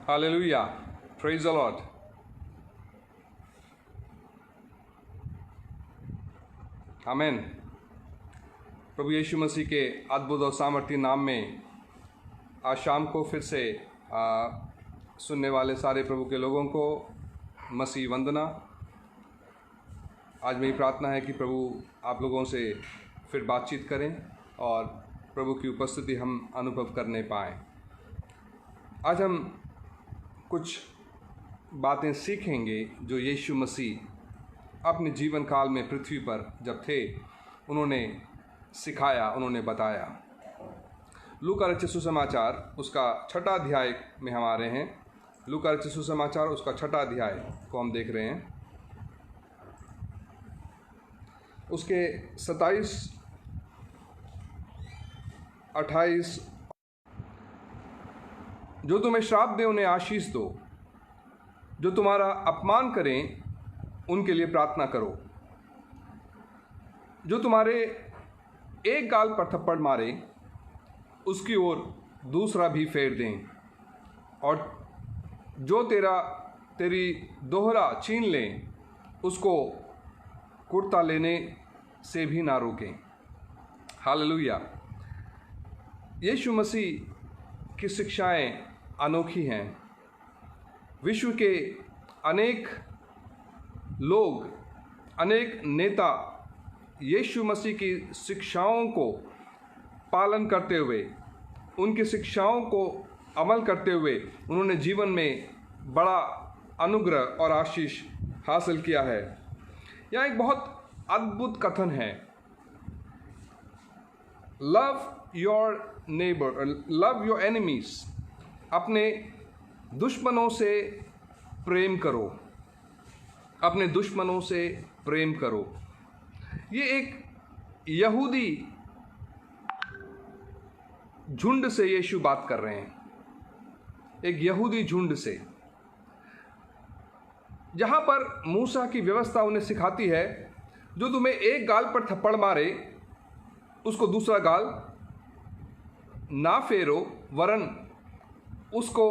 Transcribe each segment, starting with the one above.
Hallelujah. Praise the Lord. आमेन। प्रभु यीशु मसीह के अद्भुत और सामर्थ्य नाम में आज शाम को फिर से सुनने वाले सारे प्रभु के लोगों को मसीह वंदना। आज मेरी प्रार्थना है कि प्रभु आप लोगों से फिर बातचीत करें और प्रभु की उपस्थिति हम अनुभव करने पाएँ। आज हम कुछ बातें सीखेंगे जो यीशु मसीह अपने जीवन काल में पृथ्वी पर जब थे उन्होंने सिखाया, उन्होंने बताया। लूका रचित सुसमाचार उसका 6वां अध्याय में हम आ रहे हैं। लूका रचित सुसमाचार उसका 6वां अध्याय को हम देख रहे हैं। उसके 27, 28, जो तुम्हें श्राप दे उन्हें आशीष दो, जो तुम्हारा अपमान करें उनके लिए प्रार्थना करो, जो तुम्हारे एक गाल पर थप्पड़ मारे उसकी ओर दूसरा भी फेर दें, और जो तेरी दोहरा छीन लें उसको कुर्ता लेने से भी ना रोकें। हालेलुया। यीशु मसीह की शिक्षाएं अनोखी हैं। विश्व के अनेक लोग, अनेक नेता यीशु मसीह की शिक्षाओं को पालन करते हुए, उनकी शिक्षाओं को अमल करते हुए उन्होंने जीवन में बड़ा अनुग्रह और आशीष हासिल किया है। यहाँ एक बहुत अद्भुत कथन है, love your neighbour, love your enemies, अपने दुश्मनों से प्रेम करो, अपने दुश्मनों से प्रेम करो। ये एक यहूदी झुंड से यीशु बात कर रहे हैं, एक यहूदी झुंड से, जहां पर मूसा की व्यवस्था उन्हें सिखाती है, जो तुम्हें एक गाल पर थप्पड़ मारे उसको दूसरा गाल ना फेरो, वरन उसको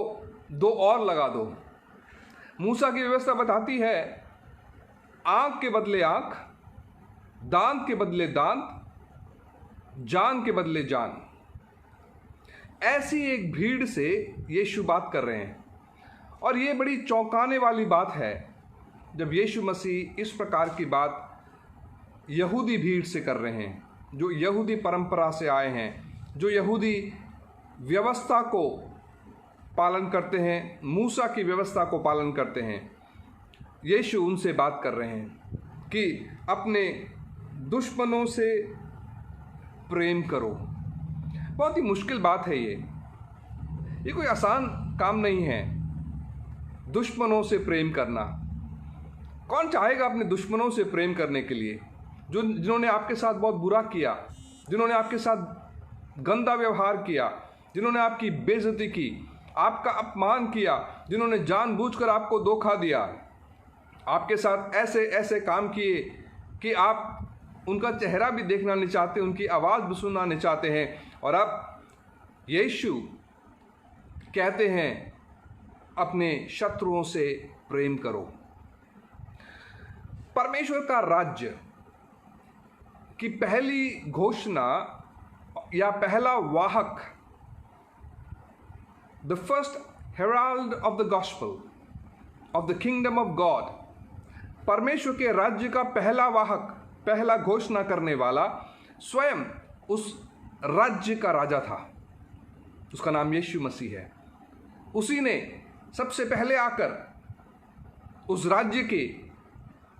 2 और लगा दो। मूसा की व्यवस्था बताती है आंख के बदले आंख, दांत के बदले दांत, जान के बदले जान। ऐसी एक भीड़ से यीशु बात कर रहे हैं, और ये बड़ी चौंकाने वाली बात है जब यीशु मसीह इस प्रकार की बात यहूदी भीड़ से कर रहे हैं, जो यहूदी परंपरा से आए हैं, जो यहूदी व्यवस्था को पालन करते हैं, मूसा की व्यवस्था को पालन करते हैं। यीशु उनसे बात कर रहे हैं कि अपने दुश्मनों से प्रेम करो। बहुत ही मुश्किल बात है ये कोई आसान काम नहीं है, दुश्मनों से प्रेम करना। कौन चाहेगा अपने दुश्मनों से प्रेम करने के लिए, जिन्होंने आपके साथ बहुत बुरा किया, जिन्होंने आपके साथ गंदा व्यवहार किया, जिन्होंने आपकी बेइज्जती की, आपका अपमान किया, जिन्होंने जानबूझकर आपको धोखा दिया, आपके साथ ऐसे ऐसे काम किए कि आप उनका चेहरा भी देखना नहीं चाहते, उनकी आवाज़ भी सुनना नहीं चाहते हैं। और अब यीशु कहते हैं अपने शत्रुओं से प्रेम करो। परमेश्वर का राज्य की पहली घोषणा या पहला वाहक, the first Herald of the gospel of the kingdom of God, परमेश्वर के राज्य का पहला वाहक, पहला घोषणा करने वाला स्वयं उस राज्य का राजा था। उसका नाम यीशु मसीह है। उसी ने सबसे पहले आकर उस राज्य के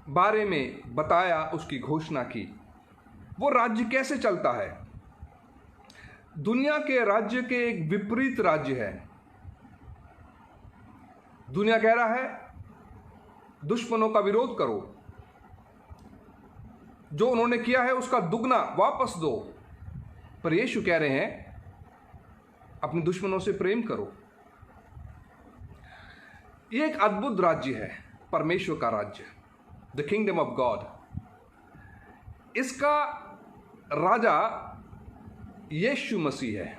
बारे में बताया, उसकी घोषणा की। वो राज्य कैसे चलता है? दुनिया के राज्य के एक विपरीत राज्य है। दुनिया कह रहा है दुश्मनों का विरोध करो, जो उन्होंने किया है उसका दुगना वापस दो। पर यीशु कह रहे हैं अपने दुश्मनों से प्रेम करो। ये एक अद्भुत राज्य है, परमेश्वर का राज्य, द किंगडम ऑफ गॉड। इसका राजा यीशु मसीह है।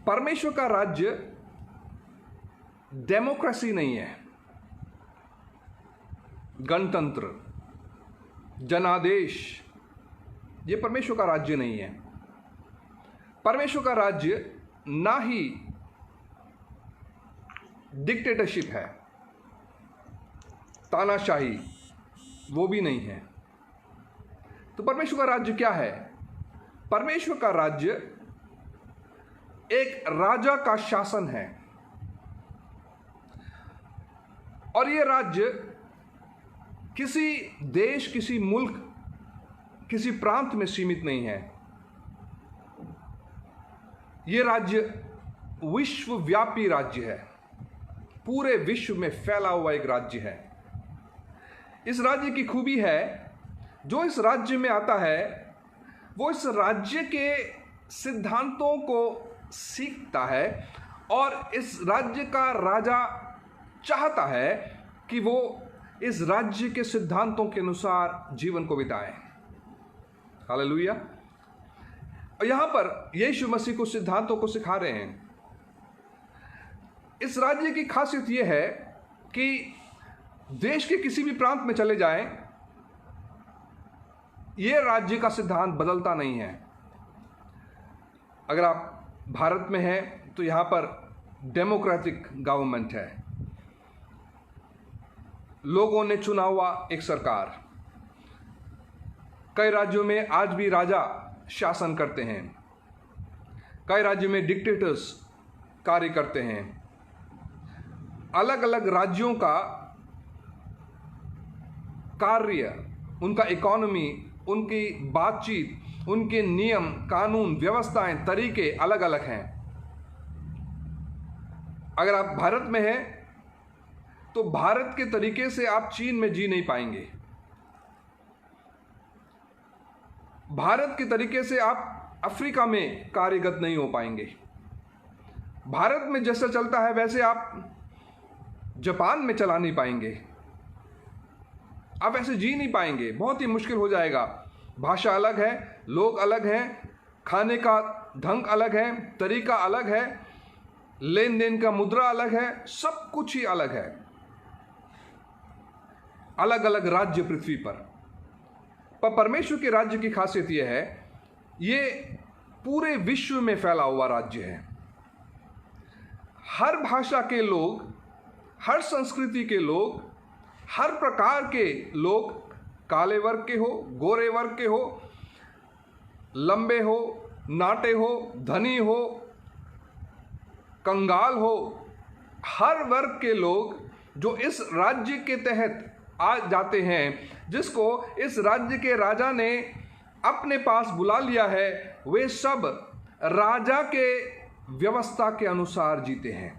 परमेश्वर का राज्य डेमोक्रेसी नहीं है, गणतंत्र, जनादेश, ये परमेश्वर का राज्य नहीं है। परमेश्वर का राज्य ना ही डिक्टेटरशिप है, तानाशाही, वो भी नहीं है। तो परमेश्वर का राज्य क्या है? परमेश्वर का राज्य एक राजा का शासन है, और यह राज्य किसी देश, किसी मुल्क, किसी प्रांत में सीमित नहीं है। यह राज्य विश्वव्यापी राज्य है, पूरे विश्व में फैला हुआ एक राज्य है। इस राज्य की खूबी है, जो इस राज्य में आता है वो इस राज्य के सिद्धांतों को सीखता है, और इस राज्य का राजा चाहता है कि वो इस राज्य के सिद्धांतों के अनुसार जीवन को बिताए। हालेलुया। और यहां पर यीशु मसीह को सिद्धांतों को सिखा रहे हैं। इस राज्य की खासियत यह है कि देश के किसी भी प्रांत में चले जाएं, यह राज्य का सिद्धांत बदलता नहीं है। अगर आप भारत में हैं तो यहां पर डेमोक्रेटिक गवर्नमेंट है, लोगों ने चुना हुआ एक सरकार। कई राज्यों में आज भी राजा शासन करते हैं, कई राज्यों में डिक्टेटर्स कार्य करते हैं। अलग अलग राज्यों का कार्य, उनका इकोनॉमी, उनकी बातचीत, उनके नियम, कानून, व्यवस्थाएं, तरीके अलग अलग हैं। अगर आप भारत में हैं तो भारत के तरीके से आप चीन में जी नहीं पाएंगे। भारत के तरीके से आप अफ्रीका में कार्यगत नहीं हो पाएंगे। भारत में जैसा चलता है वैसे आप जापान में चला नहीं पाएंगे। आप ऐसे जी नहीं पाएंगे, बहुत ही मुश्किल हो जाएगा। भाषा अलग है, लोग अलग हैं, खाने का ढंग अलग है, तरीका अलग है, लेन देन का मुद्रा अलग है, सब कुछ ही अलग है। अलग अलग राज्य पृथ्वी पर परमेश्वर के राज्य की खासियत यह है, ये पूरे विश्व में फैला हुआ राज्य है। हर भाषा के लोग, हर संस्कृति के लोग, हर प्रकार के लोग, काले वर्ग के हो, गोरे वर्ग के हो, लंबे हो, नाटे हो, धनी हो, कंगाल हो, हर वर्ग के लोग जो इस राज्य के तहत आ जाते हैं, जिसको इस राज्य के राजा ने अपने पास बुला लिया है, वे सब राजा के व्यवस्था के अनुसार जीते हैं।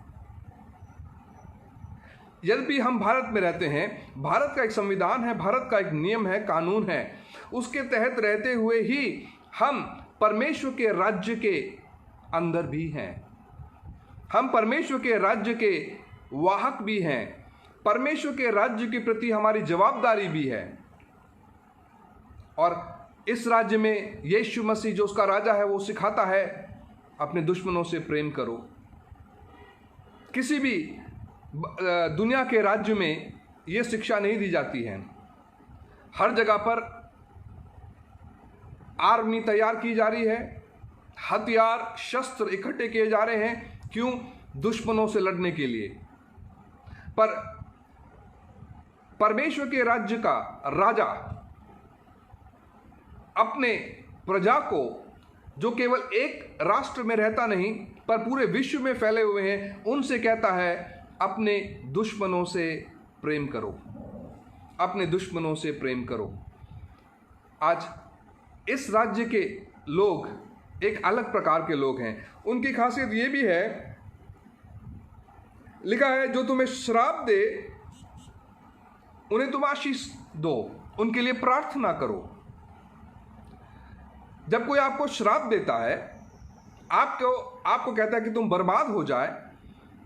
यद्यपि हम भारत में रहते हैं, भारत का एक संविधान है, भारत का एक नियम है, कानून है, उसके तहत रहते हुए ही हम परमेश्वर के राज्य के अंदर भी हैं। हम परमेश्वर के राज्य के वाहक भी हैं। परमेश्वर के राज्य के प्रति हमारी जवाबदारी भी है। और इस राज्य में यीशु मसीह जो उसका राजा है वो सिखाता है, अपने दुश्मनों से प्रेम करो। किसी भी दुनिया के राज्य में ये शिक्षा नहीं दी जाती है। हर जगह पर आर्मी तैयार की जा रही है, हथियार, शस्त्र इकट्ठे किए जा रहे हैं। क्यों? दुश्मनों से लड़ने के लिए। पर परमेश्वर के राज्य का राजा अपने प्रजा को, जो केवल एक राष्ट्र में रहता नहीं पर पूरे विश्व में फैले हुए हैं, उनसे कहता है अपने दुश्मनों से प्रेम करो, अपने दुश्मनों से प्रेम करो। आज इस राज्य के लोग एक अलग प्रकार के लोग हैं। उनकी खासियत ये भी है, लिखा है जो तुम्हें श्राप दे उन्हें तुम आशीष दो, उनके लिए प्रार्थना करो। जब कोई आपको श्राप देता है, आपको कहता है कि तुम बर्बाद हो जाए,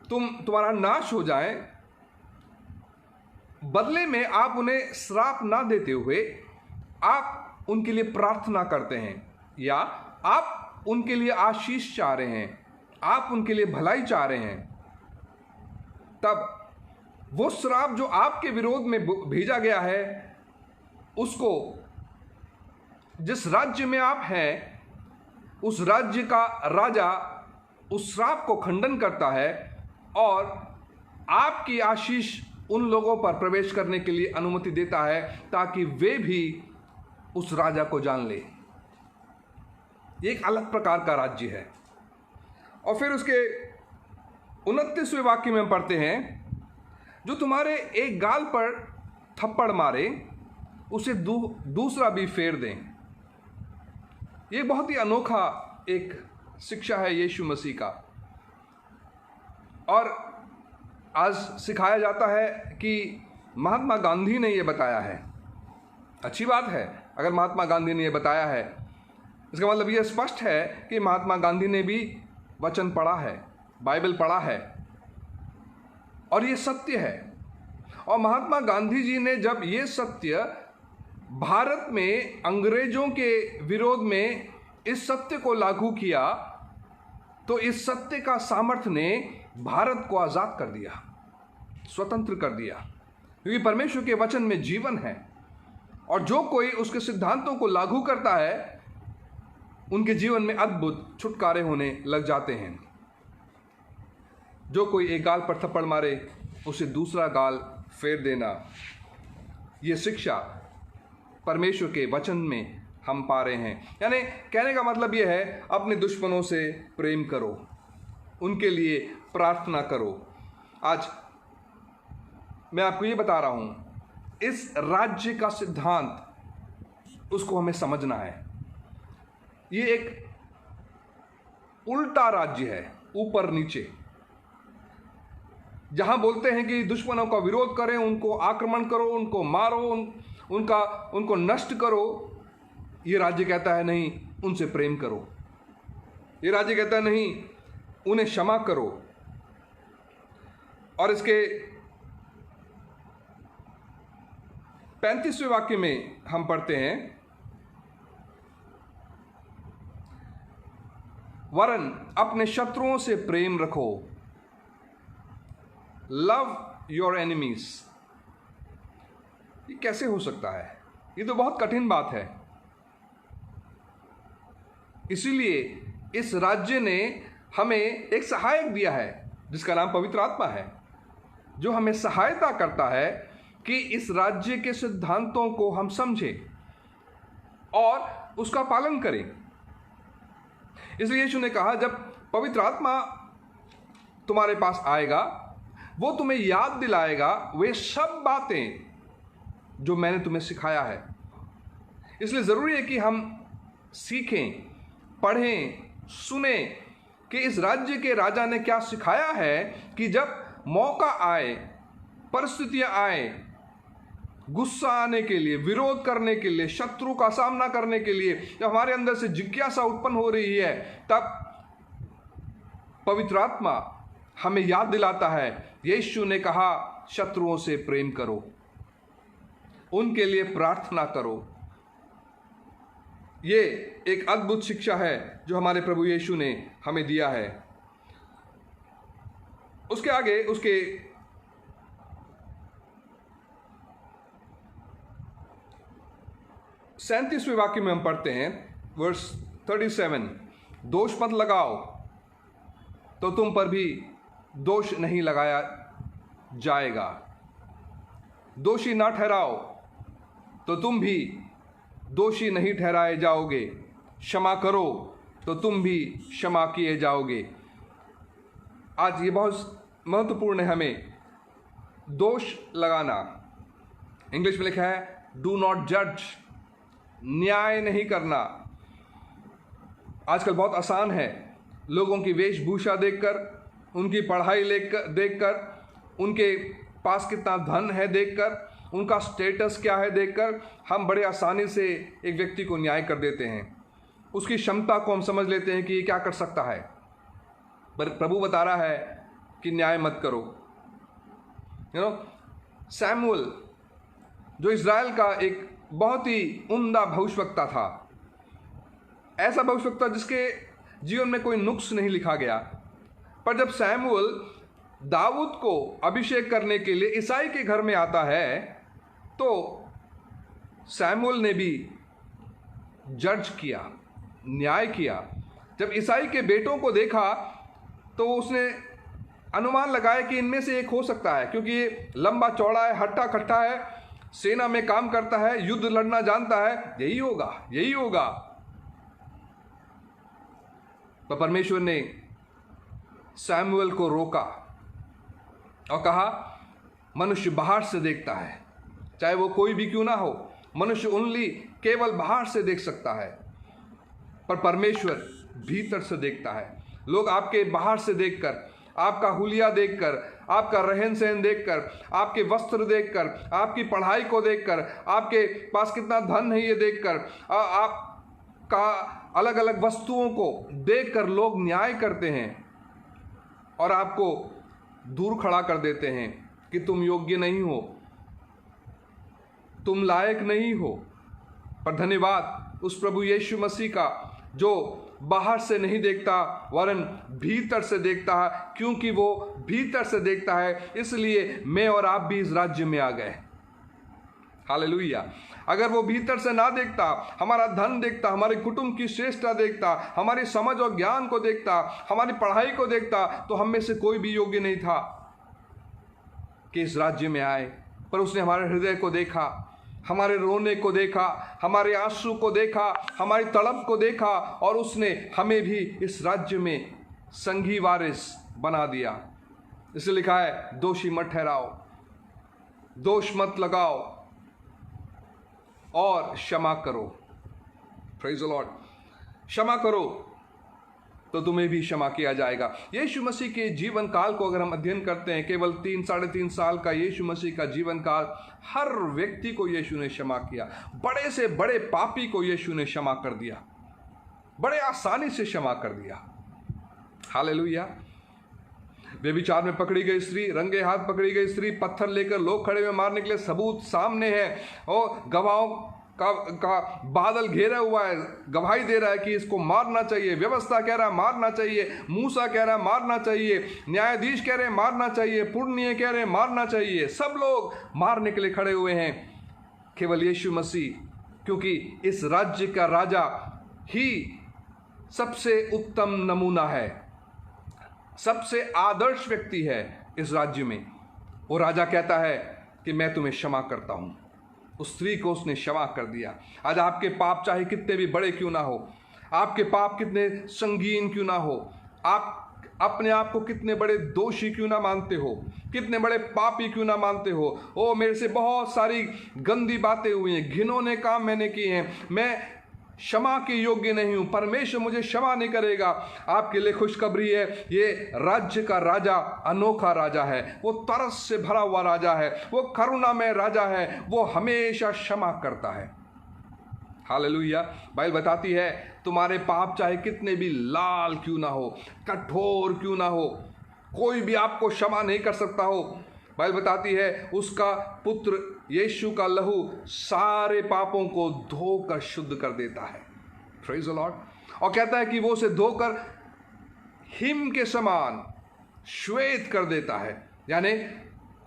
तुम्हारा नाश हो जाए, बदले में आप उन्हें श्राप ना देते हुए आप उनके लिए प्रार्थना करते हैं, या आप उनके लिए आशीष चाह रहे हैं, आप उनके लिए भलाई चाह रहे हैं। तब वो श्राप जो आपके विरोध में भेजा गया है, उसको जिस राज्य में आप हैं, उस राज्य का राजा उस श्राप को खंडन करता है और आपकी आशीष उन लोगों पर प्रवेश करने के लिए अनुमति देता है ताकि वे भी उस राजा को जान ले। ये एक अलग प्रकार का राज्य है। और फिर उसके 29वें वाक्य में हम पढ़ते हैं, जो तुम्हारे एक गाल पर थप्पड़ मारे उसे दूसरा भी फेर दें। ये बहुत ही अनोखा एक शिक्षा है यीशु मसीह का। और आज सिखाया जाता है कि महात्मा गांधी ने ये बताया है। अच्छी बात है अगर महात्मा गांधी ने ये बताया है, इसका मतलब ये स्पष्ट है कि महात्मा गांधी ने भी वचन पढ़ा है, बाइबल पढ़ा है और ये सत्य है। और महात्मा गांधी जी ने जब ये सत्य भारत में अंग्रेजों के विरोध में इस सत्य को लागू किया, तो इस सत्य का सामर्थ्य ने भारत को आज़ाद कर दिया, स्वतंत्र कर दिया, क्योंकि परमेश्वर के वचन में जीवन है और जो कोई उसके सिद्धांतों को लागू करता है उनके जीवन में अद्भुत छुटकारे होने लग जाते हैं। जो कोई एक गाल पर थप्पड़ मारे उसे दूसरा गाल फेर देना, ये शिक्षा परमेश्वर के वचन में हम पा रहे हैं। यानी कहने का मतलब ये है, अपने दुश्मनों से प्रेम करो, उनके लिए प्रार्थना करो। आज मैं आपको ये बता रहा हूं, इस राज्य का सिद्धांत उसको हमें समझना है। ये एक उल्टा राज्य है, ऊपर नीचे, जहां बोलते हैं कि दुश्मनों का विरोध करें, उनको आक्रमण करो, उनको मारो, उनको नष्ट करो। ये राज्य कहता है नहीं, उनसे प्रेम करो। ये राज्य कहता है नहीं, उन्हें क्षमा करो। और इसके 35वें वाक्य में हम पढ़ते हैं, वरन अपने शत्रुओं से प्रेम रखो, लव योर एनिमीज। ये कैसे हो सकता है? ये तो बहुत कठिन बात है। इसीलिए इस राज्य ने हमें एक सहायक दिया है जिसका नाम पवित्र आत्मा है, जो हमें सहायता करता है कि इस राज्य के सिद्धांतों को हम समझें और उसका पालन करें। इसलिए यीशु ने कहा, जब पवित्र आत्मा तुम्हारे पास आएगा, वो तुम्हें याद दिलाएगा वे सब बातें जो मैंने तुम्हें सिखाया है। इसलिए ज़रूरी है कि हम सीखें, पढ़ें, सुने कि इस राज्य के राजा ने क्या सिखाया है कि जब मौका आए, परिस्थितियां आए, गुस्सा आने के लिए, विरोध करने के लिए, शत्रु का सामना करने के लिए, जब हमारे अंदर से जिज्ञासा उत्पन्न हो रही है, तब पवित्र आत्मा हमें याद दिलाता है, यीशु ने कहा शत्रुओं से प्रेम करो, उनके लिए प्रार्थना करो। ये एक अद्भुत शिक्षा है जो हमारे प्रभु यीशु ने हमें दिया है। उसके आगे उसके 37वें वाक्य में हम पढ़ते हैं, वर्स 37, दोष मत लगाओ तो तुम पर भी दोष नहीं लगाया जाएगा, दोषी ना ठहराओ तो तुम भी दोषी नहीं ठहराए जाओगे, क्षमा करो तो तुम भी क्षमा किए जाओगे। आज ये बहुत महत्वपूर्ण है हमें दोष लगाना। इंग्लिश में लिखा है डू नॉट जज, न्याय नहीं करना। आजकल बहुत आसान है लोगों की वेशभूषा देखकर, उनकी पढ़ाई देखकर, उनके पास कितना धन है देखकर, उनका स्टेटस क्या है देखकर हम बड़े आसानी से एक व्यक्ति को न्याय कर देते हैं। उसकी क्षमता को हम समझ लेते हैं कि ये क्या कर सकता है। पर प्रभु बता रहा है कि न्याय मत करो। सैमुअल जो इज़राइल का एक बहुत ही उम्दा भविष्यवक्ता था, ऐसा भविष्यवक्ता जिसके जीवन में कोई नुक्स नहीं लिखा गया, पर जब सैमुअल दाऊद को अभिषेक करने के लिए ईसाई के घर में आता है, तो सैमुअल ने भी जज किया, न्याय किया। जब ईसाई के बेटों को देखा तो उसने अनुमान लगाया कि इनमें से एक हो सकता है, क्योंकि ये लंबा चौड़ा है, हट्टा कट्टा है, सेना में काम करता है, युद्ध लड़ना जानता है, यही होगा, यही होगा। तो परमेश्वर ने सैमुअल को रोका और कहा, मनुष्य बाहर से देखता है, चाहे वो कोई भी क्यों ना हो, मनुष्य ओनली केवल बाहर से देख सकता है, पर परमेश्वर भीतर से देखता है। लोग आपके बाहर से देखकर, आपका हुलिया देखकर, आपका रहन सहन देखकर, आपके वस्त्र देखकर, आपकी पढ़ाई को देखकर, आपके पास कितना धन है ये देखकर, आपका अलग अलग वस्तुओं को देखकर लोग न्याय करते हैं और आपको दूर खड़ा कर देते हैं कि तुम योग्य नहीं हो, तुम लायक नहीं हो। पर धन्यवाद उस प्रभु यीशु मसीह का जो बाहर से नहीं देखता वरन भीतर से देखता है। क्योंकि वो भीतर से देखता है, इसलिए मैं और आप भी इस राज्य में आ गए। हालेलुया। अगर वो भीतर से ना देखता, हमारा धन देखता, हमारे कुटुंब की श्रेष्ठता देखता, हमारी समझ और ज्ञान को देखता, हमारी पढ़ाई को देखता, तो हम में से कोई भी योग्य नहीं था कि इस राज्य में आए। पर उसने हमारे हृदय को देखा, हमारे रोने को देखा, हमारे आंसू को देखा, हमारी तड़प को देखा, और उसने हमें भी इस राज्य में संगी वारिस बना दिया। इसे लिखा है, दोषी मत ठहराओ, दोष मत लगाओ और क्षमा करो। Praise the Lord. क्षमा करो तो तुम्हें भी क्षमा किया जाएगा। यीशु मसीह के जीवन काल को अगर हम अध्ययन करते हैं, केवल 3-3.5 साल का यीशु मसीह का जीवन काल, हर व्यक्ति को यीशु ने क्षमा किया। बड़े से बड़े पापी को यीशु ने क्षमा कर दिया, बड़े आसानी से क्षमा कर दिया। हालेलुया। व्यभिचार में पकड़ी गई स्त्री, रंगे हाथ पकड़ी गई स्त्री, पत्थर लेकर लोग खड़े हुए मारने के लिए, सबूत सामने है और गवाहों का बादल घेरा हुआ है, गवाही दे रहा है कि इसको मारना चाहिए। व्यवस्था कह रहा है मारना चाहिए, मूसा कह रहा है मारना चाहिए, न्यायाधीश कह रहे हैं मारना चाहिए, पुण्य कह रहे हैं मारना चाहिए। सब लोग मारने के लिए खड़े हुए हैं, केवल यीशु मसीह, क्योंकि इस राज्य का राजा ही सबसे उत्तम नमूना है, सबसे आदर्श व्यक्ति है इस राज्य में। वो राजा कहता है कि मैं तुम्हें क्षमा करता हूं। उस स्त्री को उसने क्षमा कर दिया। आज आपके पाप चाहे कितने भी बड़े क्यों ना हो, आपके पाप कितने संगीन क्यों ना हो, आप अपने आप को कितने बड़े दोषी क्यों ना मानते हो, कितने बड़े पापी क्यों ना मानते हो, ओ मेरे से बहुत सारी गंदी बातें हुई हैं, घिनौने काम मैंने किए हैं, मैं क्षमा के योग्य नहीं हूं, परमेश्वर मुझे क्षमा नहीं करेगा। आपके लिए खुशखबरी है, ये राज्य का राजा अनोखा राजा है, वो तरस से भरा हुआ राजा है, वो करुणा में राजा है, वो हमेशा क्षमा करता है। हालेलुया। बाइबल बताती है, तुम्हारे पाप चाहे कितने भी लाल क्यों ना हो, कठोर क्यों ना हो, कोई भी आपको क्षमा नहीं कर सकता हो। बाइबल बताती है, उसका पुत्र यीशु का लहू सारे पापों को धोकर शुद्ध कर देता है। Praise the Lord. और कहता है कि वो उसे धोकर हिम के समान श्वेत कर देता है, यानी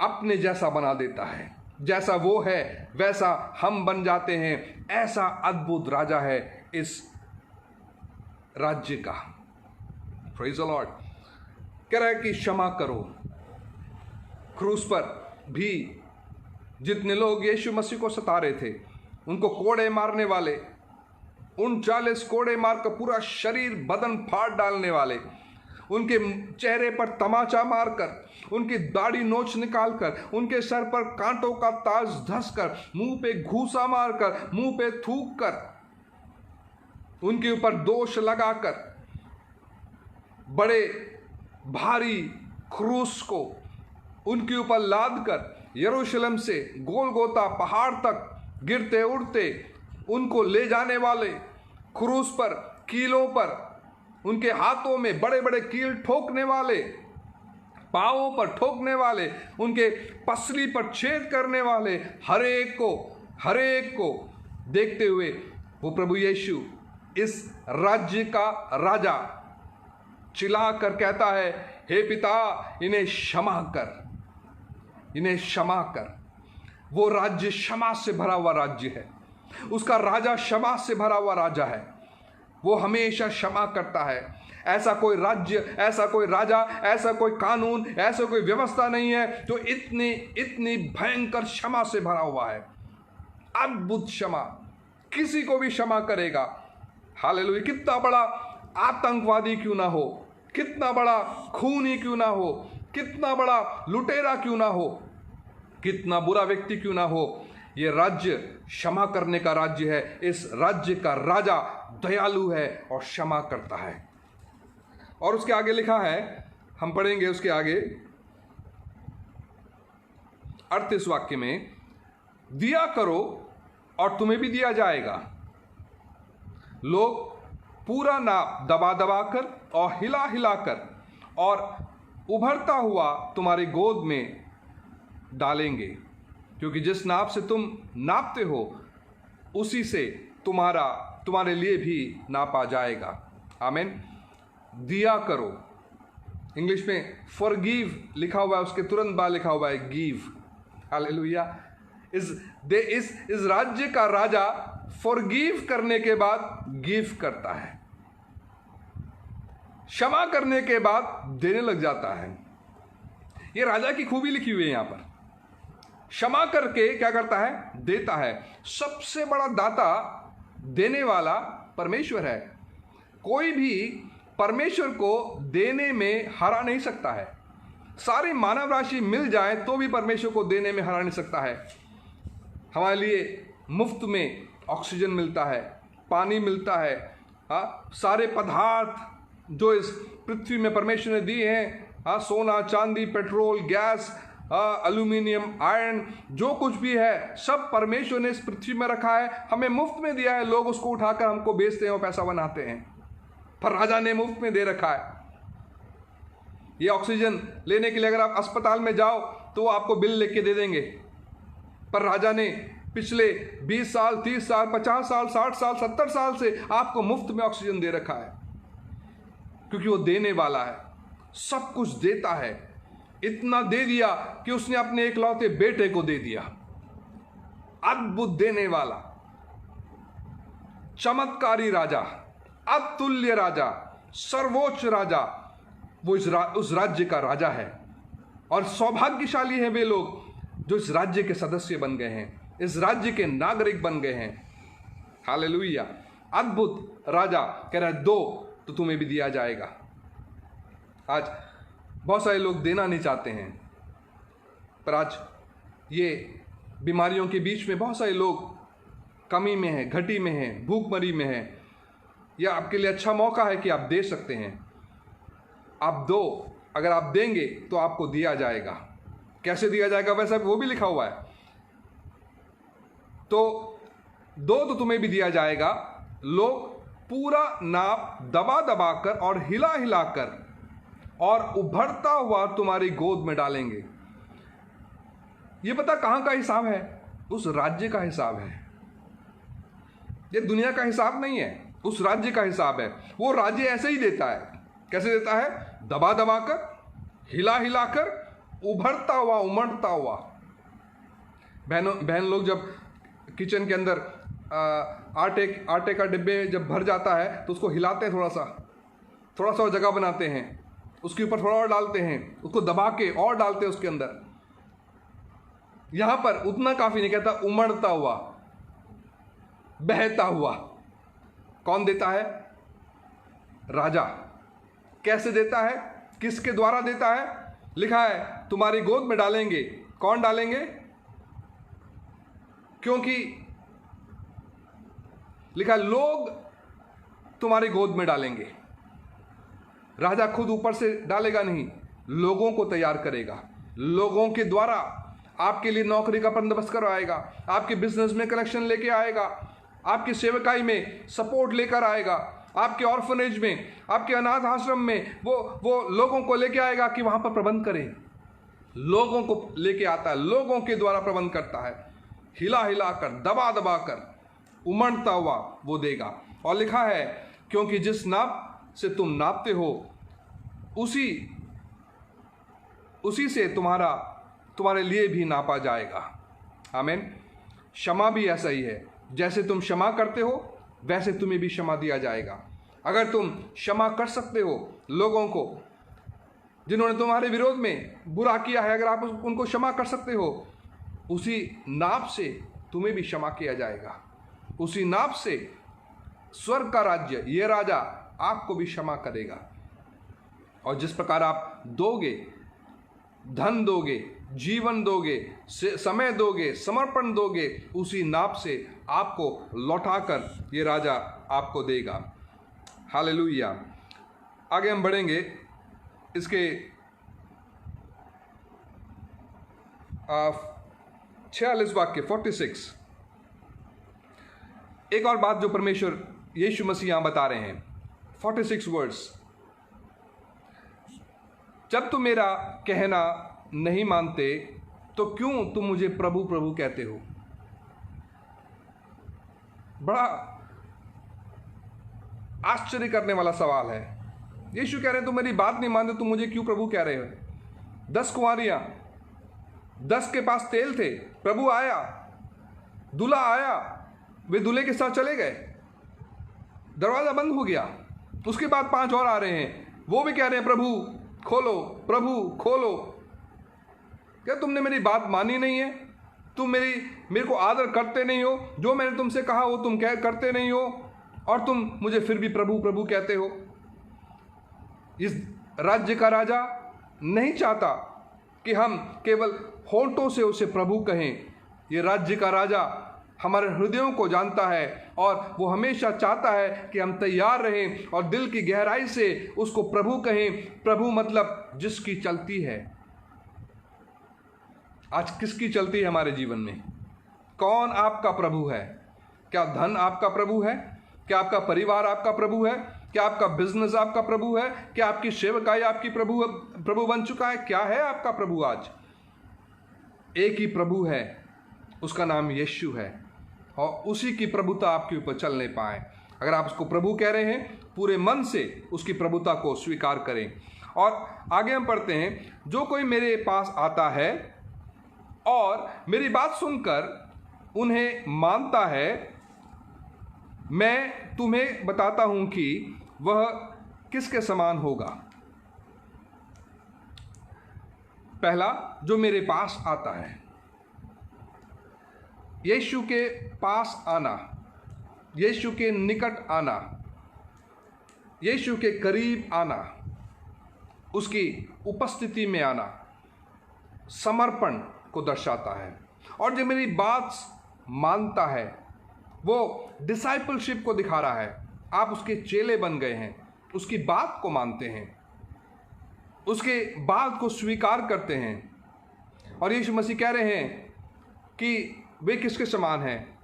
अपने जैसा बना देता है। जैसा वो है वैसा हम बन जाते हैं। ऐसा अद्भुत राजा है इस राज्य का। Praise the Lord. कह रहा है कि क्षमा करो। क्रूस पर भी जितने लोग यीशु मसीह को सता रहे थे, उनको कोड़े मारने वाले, 39 कोड़े मारकर पूरा शरीर बदन फाड़ डालने वाले, उनके चेहरे पर तमाचा मारकर, उनकी दाढ़ी नोच निकालकर, उनके सर पर कांटों का ताज धंसकर, मुंह पे घूसा मारकर, मुंह पे थूक कर, उनके ऊपर दोष लगाकर, बड़े भारी क्रूस को उनके ऊपर लाद कर यरूशलेम से गोलगोता पहाड़ तक गिरते उड़ते उनको ले जाने वाले, क्रूस पर, कीलों पर, उनके हाथों में बड़े बड़े कील ठोकने वाले, पांवों पर ठोकने वाले, उनके पसली पर छेद करने वाले, हर एक को देखते हुए वो प्रभु यीशु इस राज्य का राजा चिल्ला कर कहता है हे पिता इन्हें क्षमा कर, इन्हें क्षमा कर। वो राज्य क्षमा से भरा हुआ राज्य है, उसका राजा क्षमा से भरा हुआ राजा है, वो हमेशा क्षमा करता है। ऐसा कोई राज्य, ऐसा कोई राजा, ऐसा कोई कानून, ऐसा कोई व्यवस्था नहीं है जो इतनी इतनी भयंकर क्षमा से भरा हुआ है। अद्भुत क्षमा, किसी को भी क्षमा करेगा। हालेलुया। कितना बड़ा आतंकवादी क्यों ना हो, कितना बड़ा खूनी क्यों ना हो, कितना बड़ा लुटेरा क्यों ना हो, कितना बुरा व्यक्ति क्यों ना हो, ये राज्य क्षमा करने का राज्य है। इस राज्य का राजा दयालु है और क्षमा करता है। और उसके आगे लिखा है, हम पढ़ेंगे उसके आगे 38 वाक्य में, दिया करो और तुम्हें भी दिया जाएगा, लोग पूरा नाप दबा दबा कर और हिला हिला कर और उभरता हुआ तुम्हारी गोद में डालेंगे, क्योंकि जिस नाप से तुम नापते हो उसी से तुम्हारे लिए भी नापा जाएगा। आमीन। दिया करो, इंग्लिश में फॉरगिव लिखा हुआ है, उसके तुरंत बाद लिखा हुआ है गिव। हालेलुया। इस राज्य का राजा फॉरगिव करने के बाद गिव करता है, क्षमा करने के बाद देने लग जाता है। ये राजा की खूबी लिखी हुई है यहां पर। क्षमा करके क्या करता है? देता है। सबसे बड़ा दाता देने वाला परमेश्वर है। कोई भी परमेश्वर को देने में हरा नहीं सकता है। सारी मानव राशि मिल जाए तो भी परमेश्वर को देने में हरा नहीं सकता है। हमारे लिए मुफ्त में ऑक्सीजन मिलता है, पानी मिलता है, सारे पदार्थ जो इस पृथ्वी में परमेश्वर ने दिए हैं, सोना चांदी पेट्रोल गैस एल्यूमिनियम आयरन, जो कुछ भी है सब परमेश्वर ने इस पृथ्वी में रखा है, हमें मुफ्त में दिया है। लोग उसको उठाकर हमको बेचते हैं और पैसा बनाते हैं, पर राजा ने मुफ्त में दे रखा है। ये ऑक्सीजन लेने के लिए अगर आप अस्पताल में जाओ तो आपको बिल लेके दे देंगे, पर राजा ने पिछले 20 साल 30 साल 50 साल 60 साल 70 साल से आपको मुफ्त में ऑक्सीजन दे रखा है, क्योंकि वो देने वाला है, सब कुछ देता है। इतना दे दिया कि उसने अपने इकलौते बेटे को दे दिया। अद्भुत देने वाला, चमत्कारी राजा, अतुल्य राजा, सर्वोच्च राजा, वो उस राज्य का राजा है। और सौभाग्यशाली हैं वे लोग जो इस राज्य के सदस्य बन गए हैं, इस राज्य के नागरिक बन गए हैं। हालेलुया। अद्भुत राजा कह रहा है दो तो तुम्हें भी दिया जाएगा। आज बहुत सारे लोग देना नहीं चाहते हैं, पर आज ये बीमारियों के बीच में बहुत सारे लोग कमी में हैं, घटी में हैं, भूखमरी में हैं। यह आपके लिए अच्छा मौका है कि आप दे सकते हैं। आप दो, अगर आप देंगे तो आपको दिया जाएगा। कैसे दिया जाएगा वैसा वो भी लिखा हुआ है। तो दो तो तुम्हें भी दिया जाएगा, लोग पूरा नाप दबा दबा कर और हिला हिला कर और उभरता हुआ तुम्हारी गोद में डालेंगे। ये पता कहां का हिसाब है? उस राज्य का हिसाब है। ये दुनिया का हिसाब नहीं है, उस राज्य का हिसाब है। वो राज्य ऐसे ही देता है। कैसे देता है? दबा दबा कर, हिला हिला कर, उभरता हुआ, उमड़ता हुआ। बहन लोग जब किचन के अंदर आटे का डिब्बे जब भर जाता है तो उसको हिलाते हैं, थोड़ा सा जगह बनाते हैं, उसके ऊपर थोड़ा और डालते हैं, उसको दबा के और डालते हैं उसके अंदर। यहां पर उतना काफी नहीं, कहता उमड़ता हुआ, बहता हुआ। कौन देता है? राजा। कैसे देता है? किसके द्वारा देता है? लिखा है तुम्हारी गोद में डालेंगे। कौन डालेंगे? क्योंकि लिखा लोग तुम्हारी गोद में डालेंगे। राजा खुद ऊपर से डालेगा नहीं, लोगों को तैयार करेगा, लोगों के द्वारा आपके लिए नौकरी का बंदोबस्त करवाएगा, आपके बिजनेस में कनेक्शन लेके आएगा, आपकी सेवकाई में सपोर्ट लेकर आएगा, आपके ऑर्फनेज में, आपके अनाथ आश्रम में वो लोगों को लेके आएगा कि वहां पर प्रबंध करें। लोगों को लेके आता है, लोगों के द्वारा प्रबंध करता है। हिला हिला कर, दबा दबा कर, उमड़ता हुआ वो देगा। और लिखा है क्योंकि जिस नाप से तुम नापते हो उसी उसी से तुम्हारे लिए भी नापा जाएगा। आमीन। क्षमा भी ऐसा ही है, जैसे तुम क्षमा करते हो वैसे तुम्हें भी क्षमा दिया जाएगा। अगर तुम क्षमा कर सकते हो लोगों को जिन्होंने तुम्हारे विरोध में बुरा किया है, अगर आप उनको क्षमा कर सकते हो, उसी नाप से तुम्हें भी क्षमा किया जाएगा। उसी नाप से स्वर्ग का राज्य, ये राजा आपको भी क्षमा करेगा। और जिस प्रकार आप दोगे, धन दोगे, जीवन दोगे, समय दोगे, समर्पण दोगे, उसी नाप से आपको लौटाकर ये राजा आपको देगा। हालेलुया। आगे हम बढ़ेंगे। इसके 46 वाक्य 46, एक और बात जो परमेश्वर यीशु मसीह यहां बता रहे हैं। 46 वर्ड्स, जब तुम मेरा कहना नहीं मानते तो क्यों तुम मुझे प्रभु प्रभु कहते हो। बड़ा आश्चर्य करने वाला सवाल है। यीशु कह रहे हैं तुम मेरी बात नहीं मानते, तुम मुझे क्यों प्रभु कह रहे हो। 10 कुंवारियां, 10 के पास तेल थे, प्रभु आया, दूल्हा आया, वे दूल्हे के साथ चले गए, दरवाजा बंद हो गया। उसके बाद 5 और आ रहे हैं, वो भी कह रहे हैं प्रभु खोलो, प्रभु खोलो। क्या तुमने मेरी बात मानी नहीं है? तुम मेरे को आदर करते नहीं हो, जो मैंने तुमसे कहा वो तुम करते नहीं हो, और तुम मुझे फिर भी प्रभु प्रभु कहते हो। इस राज्य का राजा नहीं चाहता कि हम केवल होठों से उसे प्रभु कहें। ये राज्य का राजा हमारे हृदयों को जानता है, और वो हमेशा चाहता है कि हम तैयार रहें और दिल की गहराई से उसको प्रभु कहें। प्रभु मतलब जिसकी चलती है। आज किसकी चलती है हमारे जीवन में? कौन आपका प्रभु है? क्या धन आपका प्रभु है? क्या आपका परिवार आपका प्रभु है? क्या आपका बिजनेस आपका प्रभु है? क्या आपकी सेवकाई आपकी प्रभु बन चुका है? क्या है आपका प्रभु? आज एक ही प्रभु है, उसका नाम यीशु है, और उसी की प्रभुता आपके ऊपर चल नहीं पाए। अगर आप उसको प्रभु कह रहे हैं, पूरे मन से उसकी प्रभुता को स्वीकार करें। और आगे हम पढ़ते हैं, जो कोई मेरे पास आता है और मेरी बात सुनकर उन्हें मानता है, मैं तुम्हें बताता हूं कि वह किसके समान होगा। पहला, जो मेरे पास आता है, यीशु के पास आना, यीशु के निकट आना, यीशु के करीब आना, उसकी उपस्थिति में आना समर्पण को दर्शाता है। और जो मेरी बात मानता है, वो डिसाइपलशिप को दिखा रहा है। आप उसके चेले बन गए हैं, उसकी बात को मानते हैं, उसके बात को स्वीकार करते हैं। और यीशु मसीह कह रहे हैं कि वे किसके समान हैं?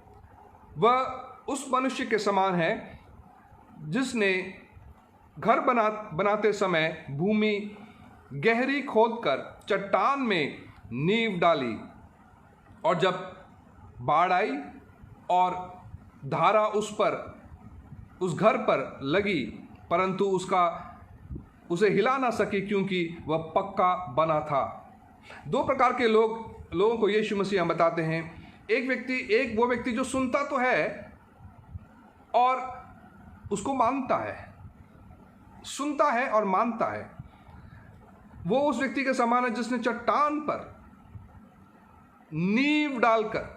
वह उस मनुष्य के समान है जिसने घर बनाते समय भूमि गहरी खोदकर चट्टान में नींव डाली, और जब बाढ़ आई और धारा उस घर पर लगी, परंतु उसे हिला ना सकी क्योंकि वह पक्का बना था। 2 प्रकार के लोगों को यीशु मसीह बताते हैं। एक वो व्यक्ति जो सुनता तो है और उसको मानता है, सुनता है और मानता है। वो उस व्यक्ति के समान है जिसने चट्टान पर नींव डालकर,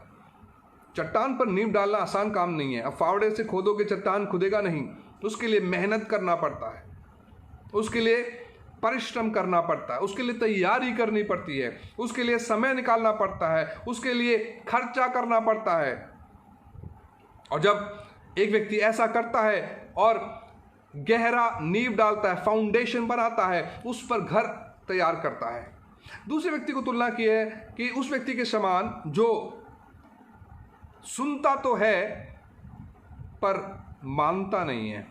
चट्टान पर नींव डालना आसान काम नहीं है। अब फावड़े से खोदोगे चट्टान खुदेगा नहीं, उसके लिए मेहनत करना पड़ता है, उसके लिए परिश्रम करना पड़ता है, उसके लिए तैयारी करनी पड़ती है, उसके लिए समय निकालना पड़ता है, उसके लिए खर्चा करना पड़ता है। और जब एक व्यक्ति ऐसा करता है और गहरा नींव डालता है, फाउंडेशन बनाता है, उस पर घर तैयार करता है। दूसरे व्यक्ति को तुलना की है कि उस व्यक्ति के समान जो सुनता तो है पर मानता नहीं है।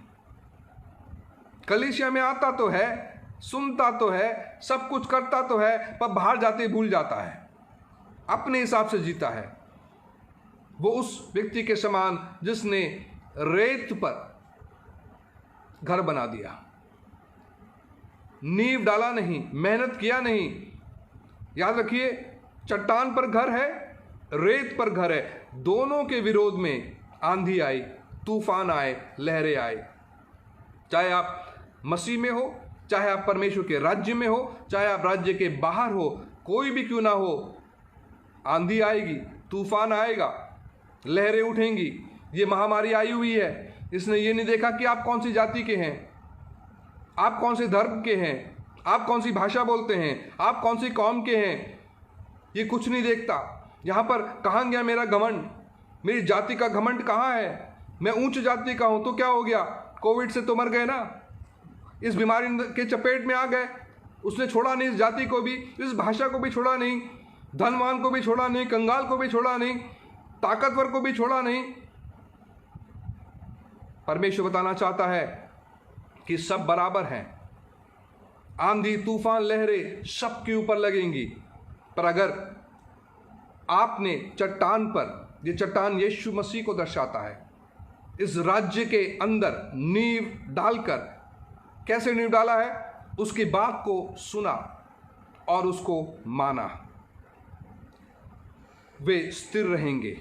कलीसिया में आता तो है, सुनता तो है, सब कुछ करता तो है, पर बाहर जाते ही भूल जाता है, अपने हिसाब से जीता है। वो उस व्यक्ति के समान जिसने रेत पर घर बना दिया, नींव डाला नहीं, मेहनत किया नहीं, याद रखिए, चट्टान पर घर है, रेत पर घर है, दोनों के विरोध में आंधी आई, तूफान आए, लहरें आए। चाहे आप मसीह में हो, चाहे आप परमेश्वर के राज्य में हो, चाहे आप राज्य के बाहर हो, कोई भी क्यों ना हो, आंधी आएगी, तूफान आएगा, लहरें उठेंगी। ये महामारी आई हुई है, इसने ये नहीं देखा कि आप कौन सी जाति के हैं, आप कौन से धर्म के हैं, आप कौन सी भाषा बोलते हैं, आप कौन सी कौम के हैं, ये कुछ नहीं देखता। यहाँ पर कहाँ गया मेरा घमंड, मेरी जाति का घमंड कहाँ है? मैं उच्च जाति का हूँ तो क्या हो गया? कोविड से तो मर गए ना, इस बीमारी के चपेट में आ गए। उसने छोड़ा नहीं इस जाति को भी, इस भाषा को भी छोड़ा नहीं, धनवान को भी छोड़ा नहीं, कंगाल को भी छोड़ा नहीं, ताकतवर को भी छोड़ा नहीं। परमेश्वर बताना चाहता है कि सब बराबर हैं। आंधी, तूफान, लहरें सबके ऊपर लगेंगी, पर अगर आपने चट्टान पर, ये चट्टान यीशु मसीह को दर्शाता है, इस राज्य के अंदर नींव डालकर, कैसे नींव डाला है? उसकी बात को सुना और उसको माना, वे स्थिर रहेंगे,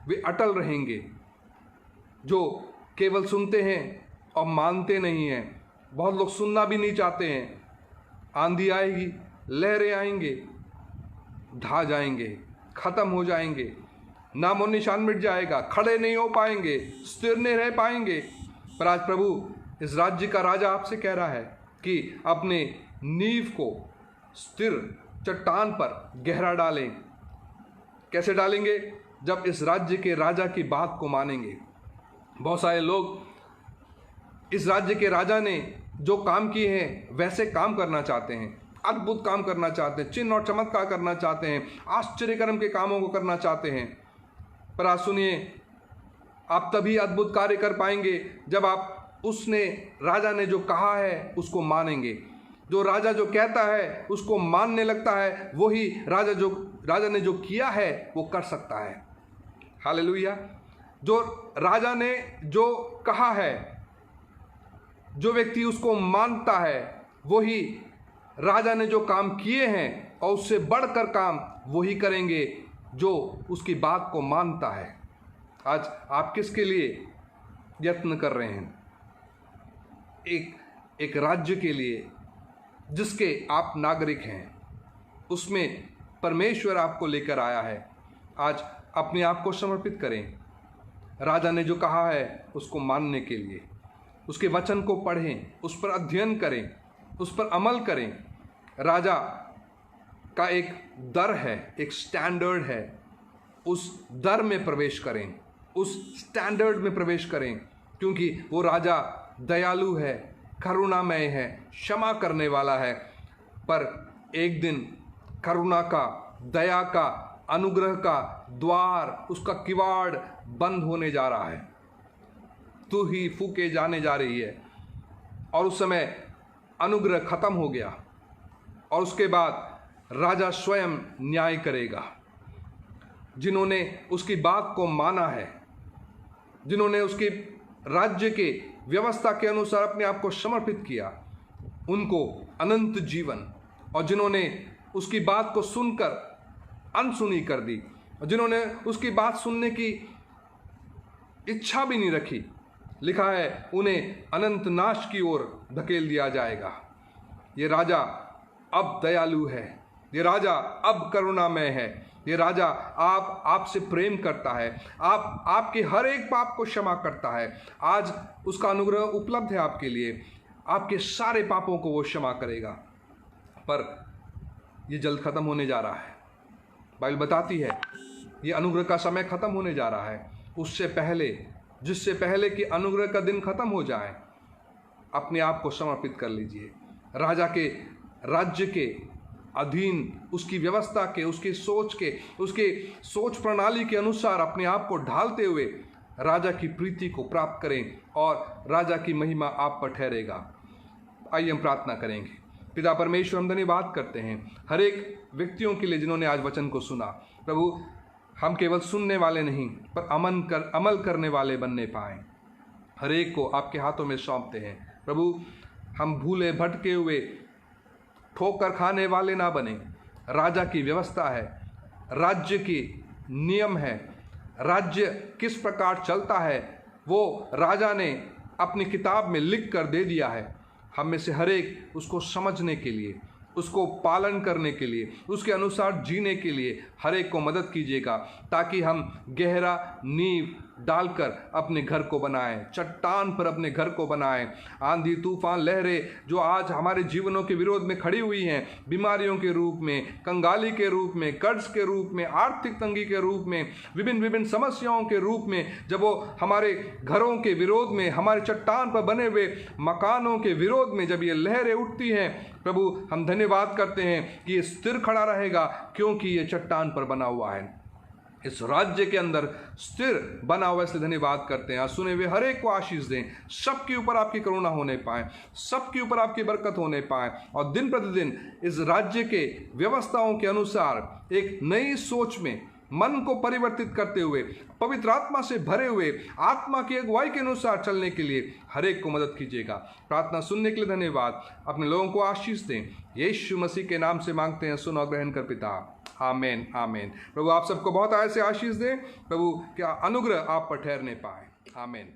वे अटल रहेंगे। जो केवल सुनते हैं और मानते नहीं हैं, बहुत लोग सुनना भी नहीं चाहते हैं। आंधी आएगी, लहरें आएंगे, ढा जाएंगे, खत्म हो जाएंगे, नामो निशान मिट जाएगा, खड़े नहीं हो पाएंगे, स्थिर नहीं रह पाएंगे। पर आज प्रभु इस राज्य का राजा आपसे कह रहा है कि अपने नींव को स्थिर चट्टान पर गहरा डालें। कैसे डालेंगे? जब इस राज्य के राजा की बात को मानेंगे। बहुत सारे लोग इस राज्य के राजा ने जो काम किए हैं वैसे काम करना चाहते हैं, अद्भुत काम करना चाहते हैं, चिन्ह और चमत्कार करना चाहते हैं, आश्चर्यकर्म के कामों को करना चाहते हैं। पर आज सुनिए, आप तभी अद्भुत कार्य कर पाएंगे जब आप उसने, राजा ने जो कहा है उसको मानेंगे। जो राजा जो कहता है उसको मानने लगता है, वही राजा ने जो किया है वो कर सकता है। हालेलुया। जो राजा ने जो कहा है, जो व्यक्ति उसको मानता है, वही राजा ने जो काम किए हैं और उससे बढ़कर काम वही करेंगे जो उसकी बात को मानता है। आज आप किसके लिए यत्न कर रहे हैं? एक राज्य के लिए जिसके आप नागरिक हैं, उसमें परमेश्वर आपको लेकर आया है। आज अपने आप को समर्पित करें, राजा ने जो कहा है उसको मानने के लिए। उसके वचन को पढ़ें, उस पर अध्ययन करें, उस पर अमल करें। राजा का एक दर है, एक स्टैंडर्ड है, उस दर में प्रवेश करें, उस स्टैंडर्ड में प्रवेश करें, क्योंकि वो राजा दयालु है, करुणामय है, क्षमा करने वाला है। पर एक दिन करुणा का, दया का, अनुग्रह का द्वार, उसका किवाड़ बंद होने जा रहा है, तू ही फूके जाने जा रही है। और उस समय अनुग्रह खत्म हो गया और उसके बाद राजा स्वयं न्याय करेगा। जिन्होंने उसकी बात को माना है, जिन्होंने उसकी राज्य के व्यवस्था के अनुसार अपने आप को समर्पित किया, उनको अनंत जीवन, और जिन्होंने उसकी बात को सुनकर अनसुनी कर दी, और जिन्होंने उसकी बात सुनने की इच्छा भी नहीं रखी, लिखा है उन्हें अनंत नाश की ओर धकेल दिया जाएगा। ये राजा अब दयालु है, ये राजा अब करुणामय है, ये राजा आपसे प्रेम करता है, आपके हर एक पाप को क्षमा करता है। आज उसका अनुग्रह उपलब्ध है आपके लिए, आपके सारे पापों को वो क्षमा करेगा। पर ये जल्द खत्म होने जा रहा है। बाइबल बताती है ये अनुग्रह का समय खत्म होने जा रहा है। उससे पहले, जिससे पहले कि अनुग्रह का दिन खत्म हो जाए, अपने आप को समर्पित कर लीजिए। राजा के राज्य के अधीन, उसकी व्यवस्था के, उसकी सोच प्रणाली के अनुसार अपने आप को ढालते हुए राजा की प्रीति को प्राप्त करें और राजा की महिमा आप पर ठहरेगा। आइए हम प्रार्थना करेंगे। पिता परमेश्वर, हम धन्यवाद करते हैं हर एक व्यक्तियों के लिए जिन्होंने आज वचन को सुना। प्रभु, हम केवल सुनने वाले नहीं पर अमल करने वाले बनने पाएँ। हर एक को आपके हाथों में सौंपते हैं। प्रभु, हम भूले भटके हुए ठोकर खाने वाले ना बने, राजा की व्यवस्था है, राज्य की नियम है, राज्य किस प्रकार चलता है, वो राजा ने अपनी किताब में लिख कर दे दिया है। हम में से हर एक उसको समझने के लिए, उसको पालन करने के लिए, उसके अनुसार जीने के लिए हर एक को मदद कीजिएगा, ताकि हम गहरा नींव डालकर अपने घर को बनाएं, चट्टान पर अपने घर को बनाएं। आंधी तूफान लहरें जो आज हमारे जीवनों के विरोध में खड़ी हुई हैं, बीमारियों के रूप में, कंगाली के रूप में, कर्ज के रूप में, आर्थिक तंगी के रूप में, विभिन्न समस्याओं के रूप में, जब वो हमारे घरों के विरोध में, हमारे चट्टान पर बने हुए मकानों के विरोध में जब ये लहरें उठती हैं, प्रभु हम धन्यवाद करते हैं कि ये स्थिर खड़ा रहेगा, क्योंकि ये चट्टान पर बना हुआ है, इस राज्य के अंदर स्थिर बना हुआ। इसलिए धन्यवाद करते हैं। सुने हुए हर एक को आशीष दें, सबके ऊपर आपकी करुणा होने पाए, सबके ऊपर आपकी बरकत होने पाए, और दिन प्रतिदिन इस राज्य के व्यवस्थाओं के अनुसार एक नई सोच में मन को परिवर्तित करते हुए, पवित्र आत्मा से भरे हुए, आत्मा की अगुवाई के अनुसार चलने के लिए हर एक को मदद कीजिएगा। प्रार्थना सुनने के लिए धन्यवाद। अपने लोगों को आशीष दें, यीशु मसीह के नाम से मांगते हैं, सुनो ग्रहण कर पिता, आमेन आमेन। प्रभु आप सबको बहुत आय से आशीष दें। प्रभु क्या अनुग्रह आप पर ठहरने पाए। आमेन।